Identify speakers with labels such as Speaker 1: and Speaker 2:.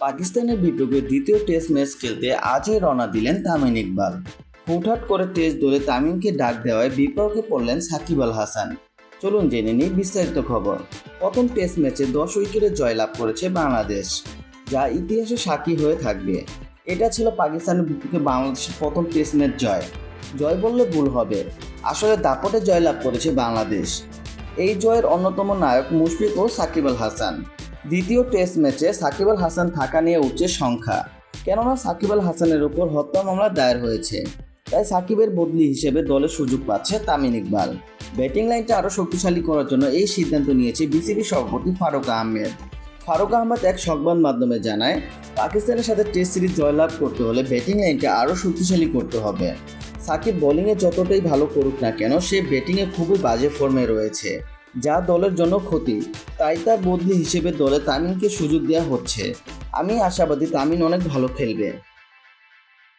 Speaker 1: পাকিস্তানের বিপক্ষে দ্বিতীয় টেস্ট ম্যাচ খেলতে আজই রওনা দিলেন তামিম ইকবাল। হুটহাট করে টেস্ট দলে তামিমকে ডাক দেওয়ায় বিপাকে পড়লেন সাকিব আল হাসান। চলুন জেনে নিই বিস্তারিত খবর। প্রথম টেস্ট ম্যাচে 10 উইকেটে জয়লাভ করেছে বাংলাদেশ, যা ইতিহাসে সাক্ষী হয়ে থাকবে। এটা ছিল পাকিস্তানের বিপক্ষে বাংলাদেশের প্রথম টেস্ট ম্যাচ জয়। জয় বললে ভুল হবে, আসলে দাপটে জয়লাভ করেছে বাংলাদেশ। এই জয়ের অন্যতম নায়ক মুশফিক ও সাকিব আল হাসান। দ্বিতীয় টেস্ট ম্যাচে সাকিব আল হাসান থাকা নিয়ে উঠছে সংখ্যা, কেননা সাকিব আল হাসানের উপর হত্যা মামলা দায়ের হয়েছে। তাই সাকিবের বদলি হিসেবে দলে সুযোগ পাচ্ছে তামিম ইকবাল। ব্যাটিং লাইনটা আরও শক্তিশালী করার জন্য এই সিদ্ধান্ত নিয়েছে বিসিবি সভাপতি ফারুক আহমেদ। ফারুক আহমেদ এক সংবাদ মাধ্যমে জানায়, পাকিস্তানের সাথে টেস্ট সিরিজ জয়লাভ করতে হলে ব্যাটিং লাইনটা আরও শক্তিশালী করতে হবে। সাকিব বোলিংয়ে যতটাই ভালো করুক না কেন, সে ব্যাটিংয়ে খুবই বাজে ফর্মে রয়েছে, যা দলের জন্য ক্ষতি। তাই তার বদলি হিসেবে দলে তামিমকে সুযোগ দেওয়া হচ্ছে। আমি আশাবাদী তামিম অনেক ভালো খেলবে।